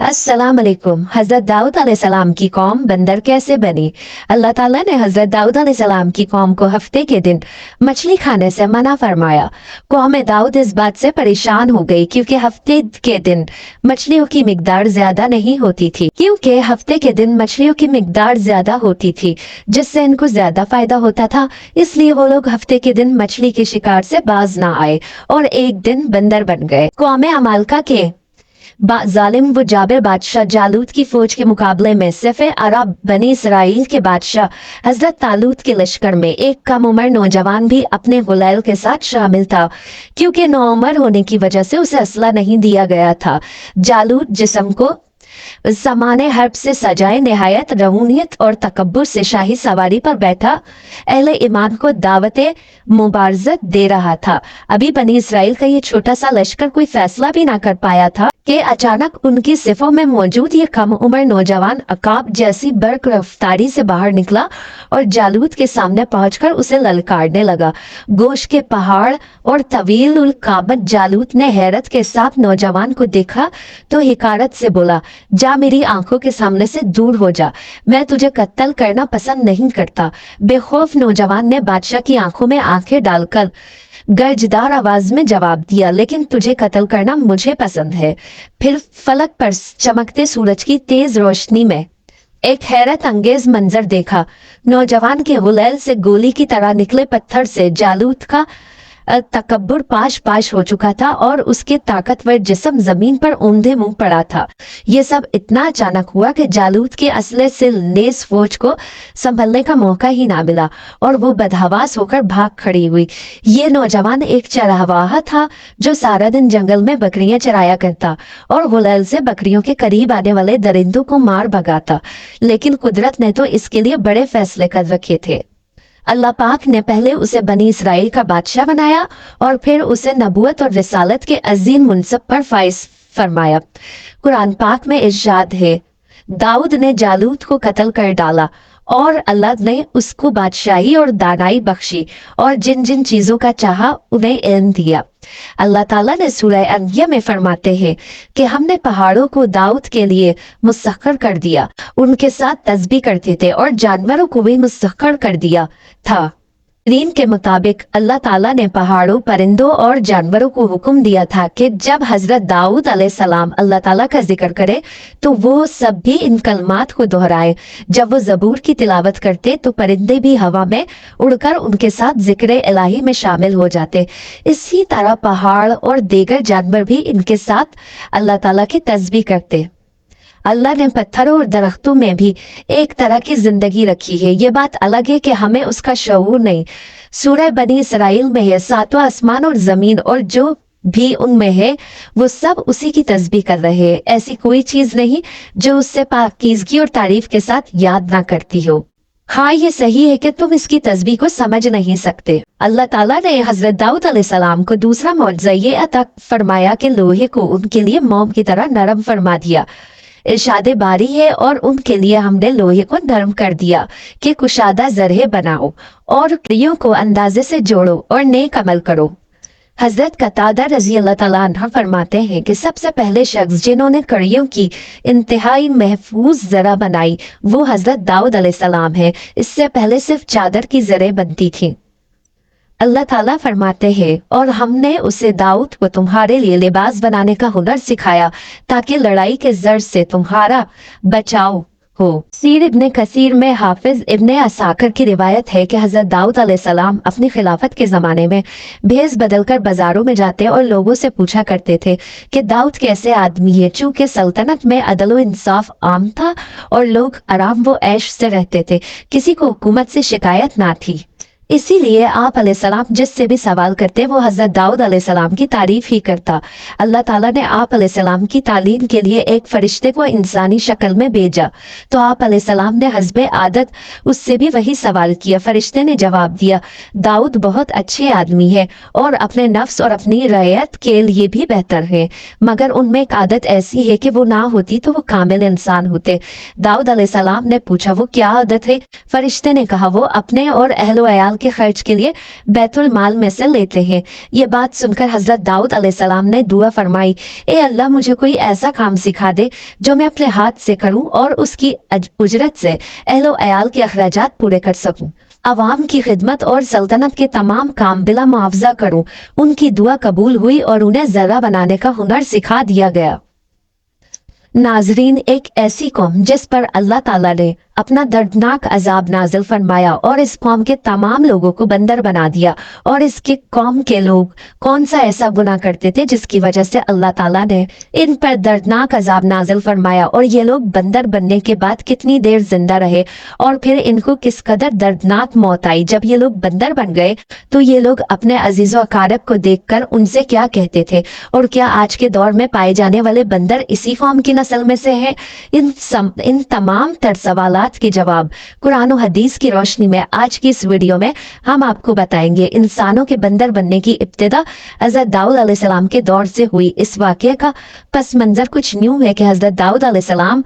अस्सलाम वालेकुम। हजरत दाऊद अलैहिस्सलाम की कौम बंदर कैसे बनी? अल्लाह ताला ने हजरत दाऊद अलैहिस्सलाम की कौम को हफ्ते के दिन मछली खाने से मना फरमाया। कौम दाऊद इस बात से परेशान हो गई क्योंकि हफ्ते के दिन मछलियों की मिकदार ज्यादा नहीं होती थी जिससे इनको ज्यादा फायदा होता था। इसलिए वो लोग हफ्ते के दिन मछली के शिकार से बाज ना आए और एक दिन बंदर बन गए। कौम अमालका के जालिम व जाबिर बादशाह जालूत की फौज के मुकाबले में सफ़े अरब बनी इसराइल के बादशाह हजरत तालूत के लश्कर में एक कम उम्र नौजवान भी अपने गुलैल के साथ शामिल था। क्योंकि नौउम्र होने की वजह से उसे असला नहीं दिया गया था। जालूत जिस्म को सामाने हर्ब से सजाए निहायत रऊनियत और तकब्बुर से शाही सवारी पर बैठा अहले ईमान को दावते मुबारजत दे रहा था। अभी बनी इसराइल का ये छोटा सा लश्कर कोई फैसला भी ना कर पाया था कि अचानक उनकी सिफों में मौजूद ये कम उम्र नौजवान अकाब जैसी बर्क रफ्तारी से बाहर निकला और जालूत के सामने पहुंचकर उसे ललकारने लगा। गोश के पहाड़ और तवील उल काबत जालूत ने हैरत के साथ नौजवान को देखा तो हिकारत से बोला, जा मेरी आंखों के सामने से दूर हो जा, मैं तुझे कत्ल करना पसंद नहीं करता। बेखौफ नौजवान ने बादशाह की आंखों में आंखें डालकर गर्जदार आवाज में जवाब दिया, लेकिन तुझे कत्ल करना मुझे पसंद है। फिर फलक पर चमकते सूरज की तेज रोशनी में एक हैरत अंगेज मंजर देखा। नौजवान के गुलैल से गोली की तरह निकले पत्थर से जालूत का तकब्बुर पाश पाश हो चुका था और उसके ताकतवर जिस्म जमीन पर औंधे मुंह पड़ा था। ये सब इतना अचानक हुआ कि जालूत के असले से लेस फौज को संभलने का मौका ही ना मिला और वो बदहवास होकर भाग खड़ी हुई। ये नौजवान एक चरवाहा था जो सारा दिन जंगल में बकरियां चराया करता और गुलैल से बकरियों के करीब आने वाले दरिंदों को मार भगाता। लेकिन कुदरत ने तो इसके लिए बड़े फैसले कर रखे थे। अल्लाह पाक ने पहले उसे बनी इसराइल का बादशाह बनाया और फिर उसे नबूवत और रिसालत के अजीम मुनसब पर फाइज फरमाया। कुरान पाक में इरशाद है, दाऊद ने जालूत को कत्ल कर डाला और अल्लाह ने उसको बादशाही और दानाई बख्शी और जिन जिन चीजों का चाहा उन्हें इल्म दिया। अल्लाह ताला ने सूरह अंबिया में फरमाते हैं कि हमने पहाड़ों को दाऊद के लिए मुसख्खर कर दिया, उनके साथ तस्बीह करते थे और जानवरों को भी मुसख्खर कर दिया था। दीन के मुताबिक अल्लाह ताला ने पहाड़ों, परिंदों और जानवरों को हुक्म दिया था कि जब हजरत दाऊद अलैहिस्सलाम अल्लाह ताला का जिक्र करे तो वो सब भी इन कलमात को दोहराए। जब वो ज़बूर की तिलावत करते तो परिंदे भी हवा में उड़कर उनके साथ जिक्र इलाही में शामिल हो जाते। इसी तरह पहाड़ और दीगर जानवर भी इनके साथ अल्लाह ताला की तस्बीह करते। अल्लाह ने पत्थरों और दरख्तों में भी एक तरह की जिंदगी रखी है। ये बात अलग है कि हमें उसका शऊर नहीं। सूरह बनी इसराइल में है, सातवां आसमान और जमीन और जो भी उनमें है वो सब उसी की तस्बीह कर रहे हैं। ऐसी कोई चीज नहीं जो उससे पाकीज़गी और तारीफ के साथ याद ना करती हो। हाँ, ये सही है कि तुम इसकी तस्बीह को समझ नहीं सकते। अल्लाह ताला ने हजरत दाऊद अलैहिस्सलाम को दूसरा मौजज़ा ये अता फरमाया कि लोहे को उनके लिए मोम की तरह नरम फरमा दिया। इरशादे बारी है, और उनके लिए हमने लोहे को नरम कर दिया कि कुशादा जरहे बनाओ और कड़ियों को अंदाजे से जोड़ो और नेक अमल करो। हजरत कतादा रजी अल्लाह ताला अन्हु फरमाते हैं कि सबसे पहले शख्स जिन्होंने कड़ियों की इंतहाई महफूज जरा बनाई वो हजरत दाऊद अलैहिस्सलाम है। इससे पहले सिर्फ चादर की जरें बनती थी। अल्लाह ताला फरमाते हैं, और हमने उसे दाऊद को तुम्हारे लिए लिबास बनाने का हुनर सिखाया ताकि लड़ाई के जर से तुम्हारा बचाव हो। सीर इब्ने कसीर में हाफिज इब्ने असाकर की रिवायत है कि हजरत दाऊद अलैहिस्सलाम अपनी खिलाफत के जमाने में भेस बदलकर बाजारों में जाते और लोगों से पूछा करते थे कि दाऊद कैसे आदमी है। चूंकि सल्तनत में अदल व इंसाफ आम था और लोग आराम व ऐश से रहते थे, किसी को हुकूमत से शिकायत ना थी, इसीलिए आप अलैहिस्सलाम जिससे भी सवाल करते वो हजरत दाऊद अलैहिस्सलाम की तारीफ ही करता। अल्लाह ताला ने आप अलैहिस्सलाम की तालीम के लिए एक फरिश्ते को इंसानी शक्ल में भेजा तो आप अलैहिस्सलाम ने हस्बे आदत उससे भी वही सवाल किया। फरिश्ते ने जवाब दिया, दाऊद बहुत अच्छे आदमी है और अपने नफ्स और अपनी रैयत के लिए भी बेहतर है, मगर उनमें एक आदत ऐसी है कि वो ना होती तो वो कामिल इंसान होते। दाऊद अलैहिस्सलाम ने पूछा, वो क्या आदत है? फरिश्ते ने कहा, वो अपने और अहलो अयाल के खर्च के लिए बैतुल माल में से लेते हैं। ये बात सुनकर हजरत दाऊद अलैहिस्सलाम ने दुआ फरमाई, ए अल्लाह मुझे कोई ऐसा काम सिखा दे जो मैं अपने हाथ से करूं और उसकी उजरत से अहलो अयाल के अखराजात पूरे कर सकूं, अवाम की खिदमत और सल्तनत के तमाम काम बिला मुआवजा करूं। उनकी दुआ कबूल हुई और उन्हें जर्रा बनाने का हुनर सिखा दिया गया। नाजरीन, एक ऐसी कौम जिस पर अल्लाह ताला ने अपना दर्दनाक अजाब नाजिल फरमाया और इस कौम के तमाम लोगों को बंदर बना दिया, और इसके कौम के लोग कौन सा ऐसा गुनाह करते थे जिसकी वजह से अल्लाह ताला ने इन पर दर्दनाक अजाब नाजिल फरमाया, और ये लोग बंदर बनने के बाद कितनी देर जिंदा रहे और फिर इनको किस कदर दर्दनाक मौत आई। जब ये लोग बंदर बन गए तो ये लोग अपने अजीजो अकारब को देखकर उनसे क्या कहते थे, और क्या आज के दौर में पाए जाने वाले बंदर इसी कौम की नस्ल में से है? इन तमाम तर सवालात के जवाब कुरान और हदीस की रोशनी में आज की इस वीडियो में हम आपको बताएंगे। इंसानों के बंदर बनने की इब्तिदा हजरत दाऊद अलैहिस्सलाम के दौर से हुई। इस वाकये का पस मंजर कुछ यूं है कि हजरत दाऊद अलैहिस्सलाम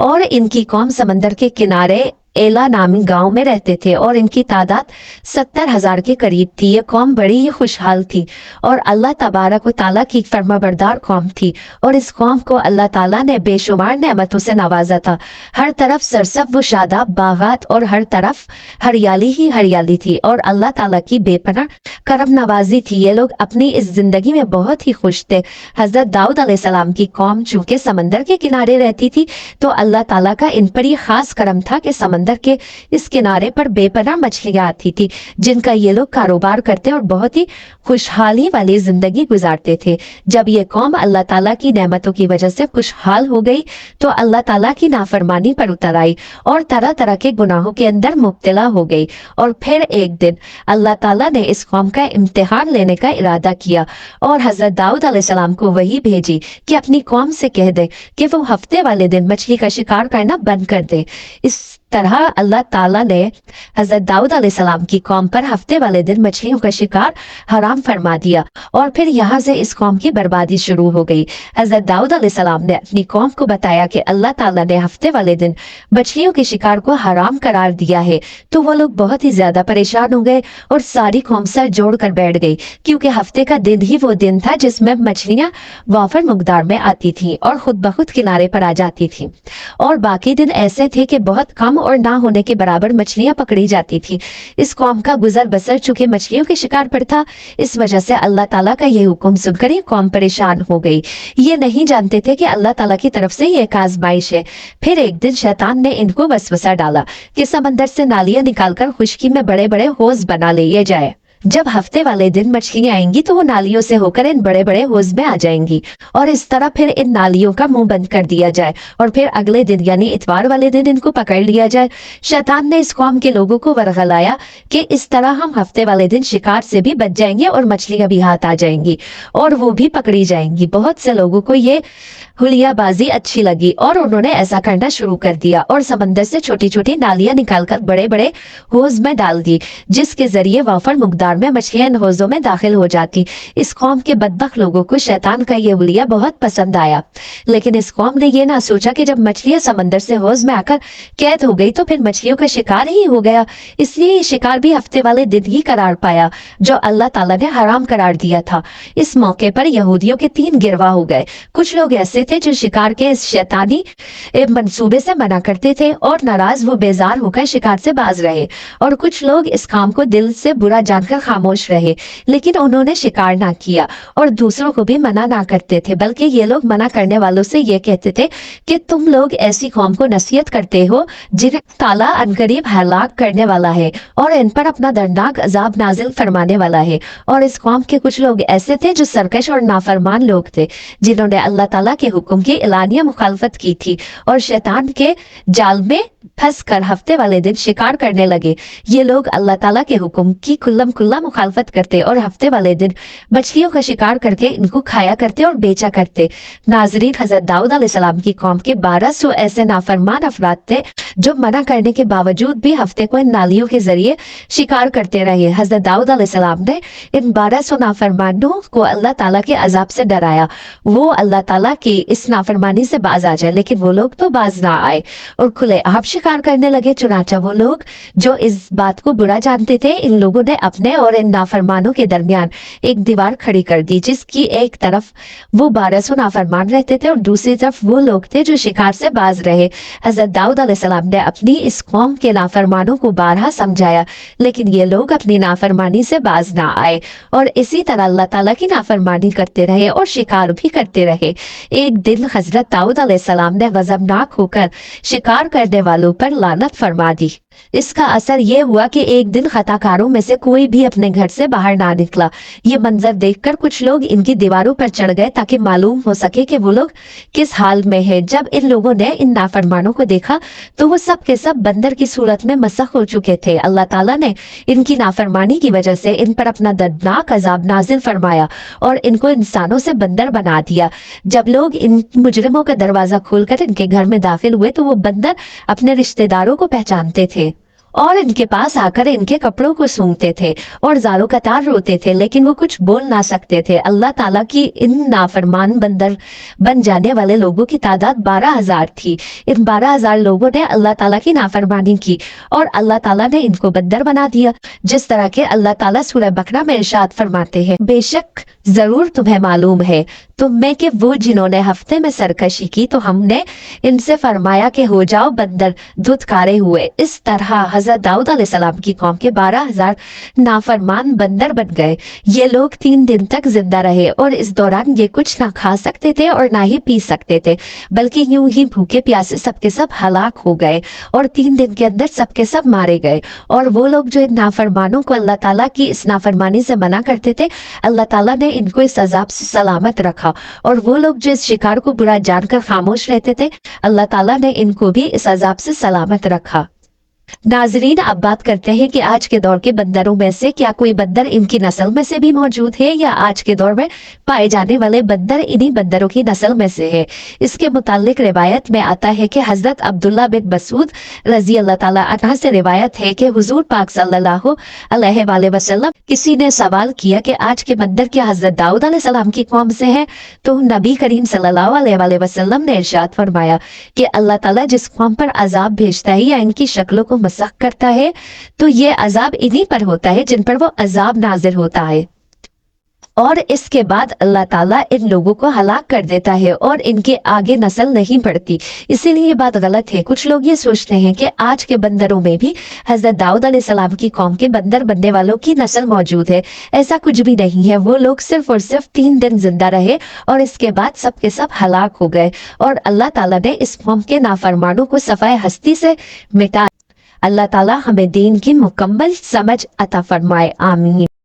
और इनकी कौम समंदर के किनारे एला नामी गांव में रहते थे और इनकी तादाद 70,000 के करीब थी। ये कौम बड़ी ही खुशहाल थी और अल्लाह तबारक व तआला की फरमाबरदार कौम थी, और इस कौम को अल्लाह ताला ने बेशुमार नेमतों से नवाजा था। हर तरफ सरसब्ज़ व शादाब बागात और हर तरफ हरियाली ही हरियाली थी और अल्लाह ताला की बेपनाह करम नवाजी थी। ये लोग अपनी इस जिंदगी में बहुत ही खुश थे। हजरत दाऊद अलैहिस्सलाम की कौम चूंकि समंदर के किनारे रहती थी तो अल्लाह ताला का इन पर ये खास करम था कि समंदर के इस किनारे पर बेपनाह मछलियां आती थी जिनका ये लोग कारोबार करते और बहुत ही खुशहाली वाली जिंदगी गुजारते थे। जब ये कौम अल्लाह ताला की नेमतों की वजह से खुशहाल हो गई तो अल्लाह ताला की नाफरमानी पर उतर आई और तरह तरह के गुनाहों के अंदर मुब्तला हो गई। और फिर एक दिन अल्लाह ताला ने इस कौम का इम्तिहान लेने का इरादा किया और हजरत दाऊद अलैहिस्सलाम को वही भेजी कि अपनी कौम से कह दे कि वो हफ्ते वाले दिन मछली का शिकार करना बंद कर दे। इस तरह अल्लाह ताला ने हजरत दाऊद अलैहिस्सलाम की कौम पर हफ्ते वाले दिन मछलियों का शिकार हराम फरमा दिया और फिर यहाँ से इस कौम की बर्बादी शुरू हो गई। हजरत दाऊद अलैहिस्सलाम ने अपनी कौम को बताया कि अल्लाह ताला ने हफ्ते वाले दिन मछलियों के शिकार को हराम करार दिया है, तो वो लोग बहुत ही ज्यादा परेशान हो गए और सारी कौम सर जोड़ कर बैठ गई, क्योंकि हफ्ते का दिन ही वो दिन था जिसमें मछलियां वाफर मकदार में आती थी और खुद बखुद किनारे पर आ जाती थी, और बाकी दिन ऐसे थे कि बहुत कम और ना होने के बराबर मछलियां पकड़ी जाती थी। इस कौम का गुजर बसर चूंकि मछलियों के शिकार पर था, इस वजह से अल्लाह ताला का ये हुक्म सुनकर ये कौम परेशान हो गई। ये नहीं जानते थे कि अल्लाह ताला की तरफ से ये एक आजमाइश है। फिर एक दिन शैतान ने इनको वसवसा डाला कि समंदर से नालियां निकालकर खुश्की में बड़े बड़े हौज बना लिए जाए। जब हफ्ते वाले दिन मछलियां आएंगी तो वो नालियों से होकर इन बड़े बड़े हौज में आ जाएंगी और इस तरह फिर इन नालियों का मुंह बंद कर दिया जाए और फिर अगले दिन यानी इतवार वाले दिन इनको पकड़ लिया जाए। शैतान ने इस कौम के लोगों को वरगलाया कि इस तरह हम हफ्ते वाले दिन शिकार से भी बच जाएंगे और मछलियां भी हाथ आ जाएंगी और वो भी पकड़ी जाएंगी। बहुत से लोगों को ये हुलियाबाजी अच्छी लगी और उन्होंने ऐसा करना शुरू कर दिया और समंदर से छोटी छोटी नालियां निकालकर बड़े बड़े हौज में डाल दी, जिसके जरिए वाफर मुकदार में मछलियां इन हौजों में दाखिल हो जाती। इस कौम के बदबख्त लोगों को शैतान का ये हुलिया बहुत पसंद आया, लेकिन इस कौम ने ये ना सोचा कि जब मछलियां समंदर से हौज में आकर कैद हो गई तो फिर मछलियों का शिकार ही हो गया, इसलिए ये शिकार भी हफ्ते वाले दिन ही करार पाया जो अल्लाह ताला ने हराम करार दिया था। इस मौके पर यहूदियों के 3 गिरवा हो गए। कुछ लोग ऐसे थे जो शिकार के इस शैतानी मंसूबे से मना करते थे और नाराज वो बेजार होकर शिकार से बाज रहे, और कुछ लोग इस काम को दिल से बुरा जानकर खामोश रहे लेकिन उन्होंने शिकार ना किया और दूसरों को भी मना ना करते थे, बल्कि ये लोग मना करने वालों से ये कहते थे कि तुम लोग ऐसी कौम को नसीहत करते हो जिन्हें ताला अनकरीब हलाक करने वाला है और इन पर अपना दर्दनाक अजाब नाजिल फरमाने वाला है। और इस कौम के कुछ लोग ऐसे थे जो सरकश और नाफरमान लोग थे जिन्होंने अल्लाह ताला के हुक्म की एलानिया मुखालफत की थी और शैतान के जाल में फंस कर हफ्ते वाले दिन शिकार करने लगे। ये लोग अल्लाह ताला के हुक्म की कुल्लम खुला मुखालफत करते और हफ्ते वाले दिन मछलियों का शिकार करके इनको खाया करते और बेचा करते। नाजरीन, हजरत दाऊद अलैहिस्सलाम की कौम के 1200 ऐसे नाफरमान अफराद थे जो मना करने के बावजूद भी हफ्ते को इन नालियों के जरिए शिकार करते रहे। हजरत दाऊद अलैहिस्सलाम ने इन 1200 नाफरमानों को अल्लाह ताला के अजाब से डराया, वो अल्लाह ताला की इस नाफरमानी से बाज आ जाए, लेकिन वो लोग तो बाज ना आए और खुले आप शिकार करने लगे। चुनाचा वो लोग जो इस बात को बुरा जानते थे, इन लोगों ने अपने और इन नाफरमानों के दरमियान एक दीवार खड़ी कर दी, जिसकी एक तरफ वो 1200 नाफरमान रहते थे और दूसरी तरफ वो लोग थे जो शिकार से बाज रहे। हजरत दाऊद अलैहिस्सलाम ने अपनी इस कौम के नाफरमानों को बारहा समझाया, लेकिन ये लोग अपनी नाफरमानी से बाज ना आए और इसी तरह अल्लाह ताला की नाफरमानी करते रहे और शिकार भी करते रहे। एक दिन हजरत दाऊद अलैहिस्सलाम ने गजबनाक होकर शिकार करने वालों पर लानत फरमा दी। इसका असर ये हुआ कि एक दिन खताकारों में से कोई भी अपने घर से बाहर ना निकला। ये मंजर देखकर कुछ लोग इनकी दीवारों पर चढ़ गए ताकि मालूम हो सके कि वो लोग किस हाल में है। जब इन लोगों ने इन नाफरमानों को देखा तो वो सब के सब बंदर की सूरत में मसख हो चुके थे। अल्लाह ताला ने इनकी नाफरमानी की वजह से इन पर अपना दर्दनाक अजाब नाजिल फरमाया और इनको इंसानों से बंदर बना दिया। जब लोग इन मुजरिमों का दरवाजा खोलकर इनके घर में दाखिल हुए तो वो बंदर अपने रिश्तेदारों को पहचानते थे और इनके पास आकर इनके कपड़ों को सूंघते थे और जारो कतार रोते थे, लेकिन वो कुछ बोल ना सकते थे। अल्लाह ताला की इन नाफरमान बंदर बन जाने वाले लोगों की तादाद 12,000 थी। इन 12,000 लोगों ने अल्लाह ताला की नाफरमानी की और अल्लाह ताला ने इनको बंदर बना दिया। जिस तरह के अल्लाह ताला सूरह बकरा में इरशाद फरमाते हैं, बेशक जरूर तुम्हें मालूम है तुम में कि वो जिन्होंने हफ्ते में सरकशी की तो हमने इनसे फरमाया कि हो जाओ बंदर धुतकारे हुए। इस तरह हजरत दाऊद अलैहिस्सलाम की कौम के 12,000 नाफरमान बंदर बन गए। ये लोग 3 दिन तक जिंदा रहे और इस दौरान ये कुछ ना खा सकते थे और ना ही पी सकते थे, बल्कि यूं ही भूखे प्यासे सबके सब हलाक हो गए और 3 दिन के अंदर सबके सब मारे गए। और वो लोग जो इन नाफरमानों को अल्लाह ताला की इस नाफरमानी से मना करते थे, अल्लाह ताला ने इनको इस अजाब से सलामत रखा। और वो लोग जो इस शिकार को बुरा जानकर खामोश रहते थे, अल्लाह ताला ने इनको भी इस अजाब से सलामत रखा। नाजरीन, अब बात करते हैं कि आज के दौर के बंदरों में से क्या कोई बंदर इनकी नस्ल में से भी मौजूद है या आज के दौर में पाए जाने वाले बंदर इन्हीं बंदरों की नस्ल में से है। इसके मुतालिक रिवायत में आता है कि हजरत अब्दुल्ला बिन मसूद रजी अल्लाह ताला अन्हु से रिवायत है कि हुजूर पाक सल्लल्लाहु अलैहि वसल्लम किसी ने सवाल किया कि आज के बंदर क्या हजरत दाऊद अलैहिस्सलाम की कौम से है, तो नबी करीम सल्लल्लाहु अलैहि वसल्लम ने इरशाद फरमाया कि अल्लाह ताला जिस कौम पर अजाब भेजता है या इनकी शक्लों को मसख करता है तो ये अजाब इन्हीं पर होता है जिन पर वो अजाब नाजिल होता है और इसके बाद अल्लाह ताला इन लोगों को हलाक कर देता है और इनके आगे नस्ल नहीं बढ़ती। इसीलिए ये बात गलत है। कुछ लोग ये सोचते हैं कि आज के बंदरों में भी हजरत दाऊद अलैहिस्सलाम की कौम के बंदर बनने वालों की नस्ल मौजूद है। ऐसा कुछ भी नहीं है। वो लोग सिर्फ और सिर्फ 3 दिन जिंदा रहे और इसके बाद सब के सब हलाक हो गए और अल्लाह ताला ने इस कौम के नाफरमानों को सफाए हस्ती से मिटा। अल्लाह ताला हमें दीन की मुकम्मल समझ अता फरमाए। आमीन।